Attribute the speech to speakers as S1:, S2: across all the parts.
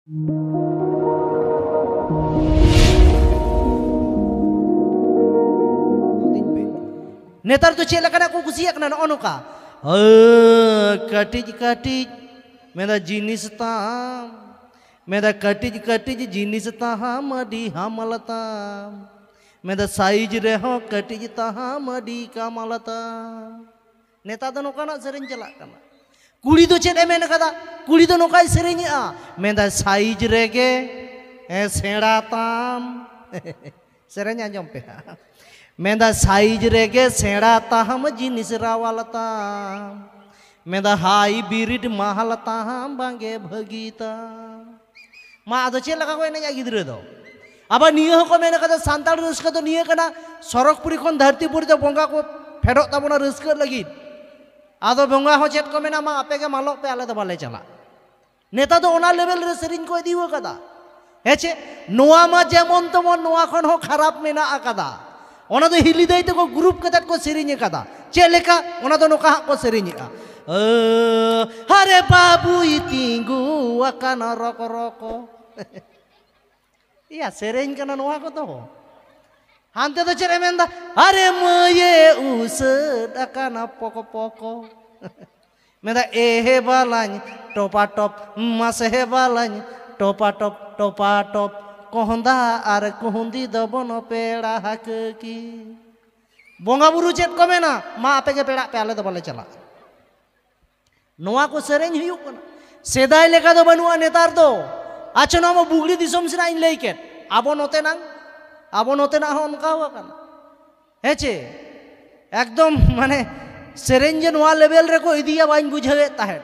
S1: नेतार तो चेला कना को कुसिया कना नोका कटिज कटिज मेरा जिनिस ताम मेरा कटिज कटिज जिनिस ताम अडी हमलता मेरा साइज रे हो कटिज ताम अडी कामलता नेता तो नोका ना सेरेन चला कना कुड़ी तो चेद एमेन कदा कुड़ी तो नोका सेरेन्या मेरा साइज रेगे सेड़ा ताम सेरेन आंजम पे मेरा साइज रेगे सेड़ा ताम जिनिस रावालता मेरा हाई बिरिड महलता बांगे भगीता मा आदो चेद लगा को एने गिद्रे दो अब नियो को मेन कदा सांताल रस्का तो नियो कना सरकपुरी खन धरतीपुरी तो बंगा को फेडो ताबोना रस्का लगी आदो बंगा हो चेद को मेना मा आपे के मालो पे आले तो बाले चला नेता तो ओना लेवल रे सेरिन को दिवो कदा हेचे नोआ मा जेमन तमन नोआ खन हो खराब मेना आकादा ओना तो हिली दाई तो ग्रुप कदा को सेरिन कदा चे लेका ओना तो नोका को सेरिन हरे बाबू इतिंगु अकाना रको रको या सेरेन कना नोआ को तो हांते तो चेरे मेंदा अरे मये उस अकाना पोको पोको मेंदा एहे बालाñ टोपा टप मास हे बालाñ टोपा टप कोहंदा आर कोहंदी दबन पेड़ा हक की बोंगा बुरु चेत को मेना मा आपे के पेड़ा पे आले तो बाले चला नोआ को सेरेन हुयुक कना सेदाय लेका दो बनुआ नेतार दो अच्छा नोमा बुगड़ी दिसोम सिना इन लइकेट आबो नोते ना हो उनका हुआ कना हेचे एकदम माने सेरेन जे नोआ लेवल रे को इदिया बाइन बुझावे ताहे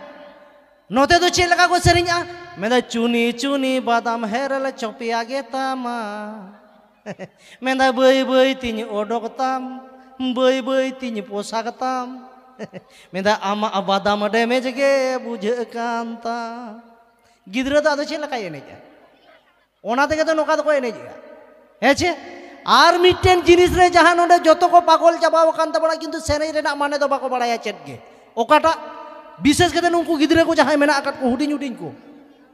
S1: नोते तो चे लगा को सेरेन्या मेदा चुनी चुनी बादाम हेरल चोपिया गेतामा मेदा बई बई तिन ओडोकताम बई बई तिन पोसाकताम मेदा आमा बादाम डेमेज गे बुझे कांता गिद्रा तो आदो चे लगा एनेजा ओना तेगे तो नोका तो को एनेजा हेचे आर मिटेन जिनिस रे जहां नोडे जतो को पागल चाबाव कान तबना किंतु सेरेन रेना माने दो बाको बड़ाया चेत गे ओकाटा विशेष कते नुकु गिद्रे को जहां मेना आकत को हुडिन हुडिन को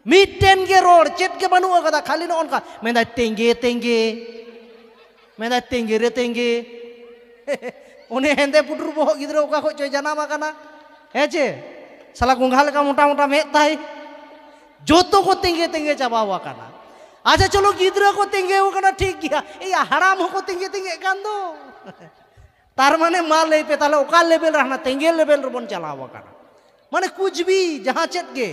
S1: मिटेन के रोड चेत के बनु कदा खाली न ओनका मेदा तेंगे तेंगे मेदा तेंगे रे तेंगे ओने हेंदे पुटुर बो गिद्रे ओका को चोय जाना माकाना हेचे साला गुंघा लेका मोटा मोटा में ताई जतो को तेंगे तेंगे चाबाव काना अच्छा चलो गिद्रा को तेंगे कना ठीक गया ए हराम को तेंगे तेंगे कान दो तार माने मा ले पे ताले ओका लेवल रहना तेंगे लेवल रे बन चलावा काना माने कुछ भी जहां चेत गे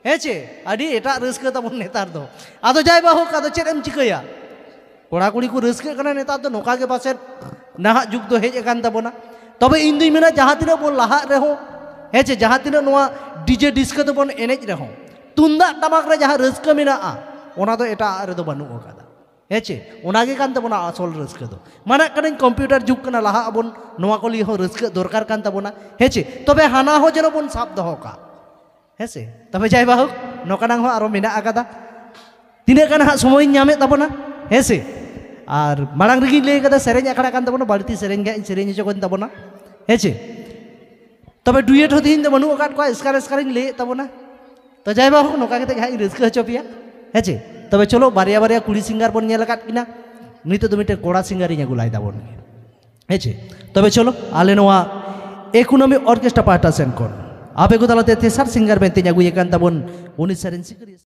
S1: हेचे आदि एटा रस्का तबन नेतार दो आदो जाय बाहु कादो चेत एम चिकया कोड़ा कुड़ी को रस्का कना नेतार दो नोका के पासे नाहा जुग दो हेज कान तबना तबे इन दुई मेना जहां तिना बोन लाहा रे हो हेचे जहां तिना नोआ डीजे डिस्को तो बन एनेज रे हो तुंदा टमाक रे जहां रस्का मेना आ ओना तो एटा रे दो बनु ओकादा हेचे ओनागे कान तबना असल रस्का दो माने कने कंप्यूटर जुग कना लाहा अबन नोआ को लिहो रस्का दरकार कान तबना हेचे तबे हाना हो जनो बन साब दो का हेसे तबे जाय बाहु नोकानां हो आरो मेना आकादा तिने कान हा समय ᱧᱟᱢᱮ तबना हेसे आर मारांग रगी ले कदा सेरेन आखड़ा कान तबना बालती सेरेन गे सेरेन जो कोन तबना हेचे तबे डुएट हो दिन बनु ओकाट को स्कार ले तबना तो जाय बाहु नोका केते हाई रस्का हचोपिया हेचे तबे चलो बारिया बारिया कुड़ी सिंगार बन नेला काट किना नितो तो मिटे कोड़ा सिंगार इन गुलाई दाबन हेचे तबे चलो आले नोआ इकोनॉमी ऑर्केस्ट्रा पार्टा सेन कोन आपे को तालाते तेसार सिंगार बेंते ᱧᱟᱜᱩᱭ ᱠᱟᱱ ᱛᱟᱵᱚᱱ ᱩᱱᱤ ᱥᱮᱨᱮᱧ ᱥᱤᱠᱟᱹᱨᱤᱭᱟᱹ